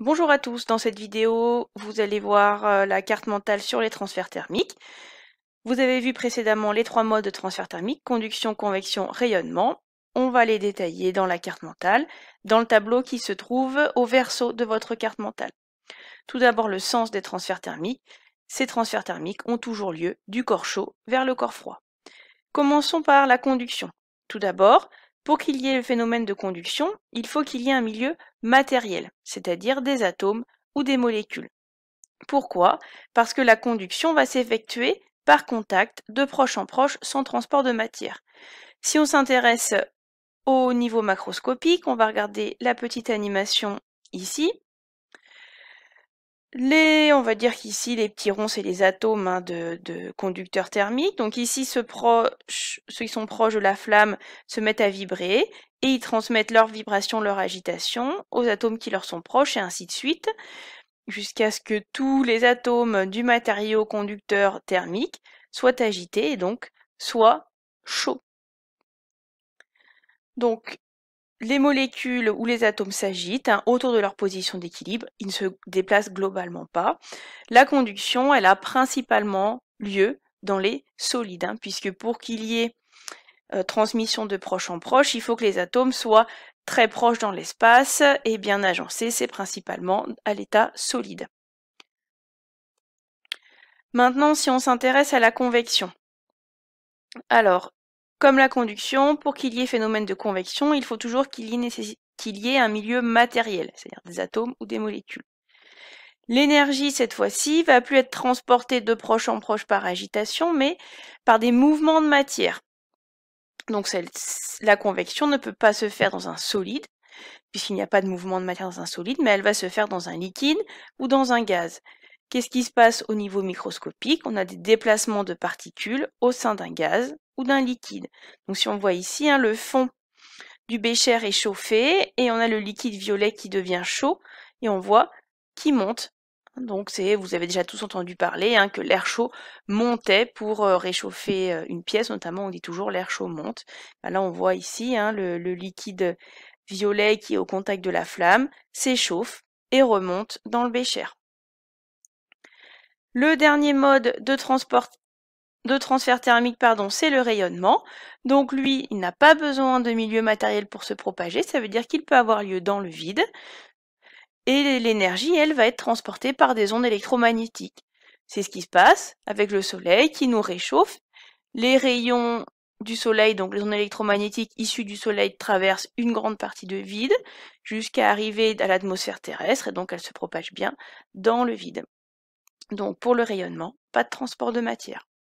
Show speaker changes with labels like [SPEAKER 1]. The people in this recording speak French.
[SPEAKER 1] Bonjour à tous, dans cette vidéo, vous allez voir la carte mentale sur les transferts thermiques. Vous avez vu précédemment les trois modes de transfert thermique, conduction, convection, rayonnement. On va les détailler dans la carte mentale, dans le tableau qui se trouve au verso de votre carte mentale. Tout d'abord, le sens des transferts thermiques. Ces transferts thermiques ont toujours lieu du corps chaud vers le corps froid. Commençons par la conduction. Tout d'abord, pour qu'il y ait le phénomène de conduction, il faut qu'il y ait un milieu matériel, c'est-à-dire des atomes ou des molécules. Pourquoi? Parce que la conduction va s'effectuer par contact de proche en proche sans transport de matière. Si on s'intéresse au niveau macroscopique, on va regarder la petite animation ici. On va dire qu'ici, les petits ronds, c'est les atomes de conducteurs thermiques. Donc ici, ceux qui sont proches de la flamme se mettent à vibrer et ils transmettent leur vibration, leur agitation aux atomes qui leur sont proches et ainsi de suite, jusqu'à ce que tous les atomes du matériau conducteur thermique soient agités et donc soient chauds. Donc, les molécules ou les atomes s'agitent autour de leur position d'équilibre, ils ne se déplacent globalement pas. La conduction, elle a principalement lieu dans les solides, puisque pour qu'il y ait transmission de proche en proche, il faut que les atomes soient très proches dans l'espace et bien agencés, c'est principalement à l'état solide. Maintenant, si on s'intéresse à la convection. Alors, comme la conduction, pour qu'il y ait phénomène de convection, il faut toujours qu'il y ait un milieu matériel, c'est-à-dire des atomes ou des molécules. L'énergie, cette fois-ci, va plus être transportée de proche en proche par agitation, mais par des mouvements de matière. Donc la convection ne peut pas se faire dans un solide, puisqu'il n'y a pas de mouvement de matière dans un solide, mais elle va se faire dans un liquide ou dans un gaz. Qu'est-ce qui se passe au niveau microscopique? On a des déplacements de particules au sein d'un gaz ou d'un liquide. Donc si on voit ici, le fond du bécher est chauffé et on a le liquide violet qui devient chaud et on voit qui monte. Donc vous avez déjà tous entendu parler que l'air chaud montait pour réchauffer une pièce, notamment on dit toujours l'air chaud monte. Là on voit ici le liquide violet qui est au contact de la flamme s'échauffe et remonte dans le bécher. Le dernier mode de transfert thermique, c'est le rayonnement. Donc lui, il n'a pas besoin de milieu matériel pour se propager, ça veut dire qu'il peut avoir lieu dans le vide. Et l'énergie, elle, va être transportée par des ondes électromagnétiques. C'est ce qui se passe avec le soleil qui nous réchauffe. Les rayons du soleil, donc les ondes électromagnétiques issues du soleil, traversent une grande partie de vide jusqu'à arriver à l'atmosphère terrestre et donc elles se propagent bien dans le vide. Donc pour le rayonnement, pas de transport de matière.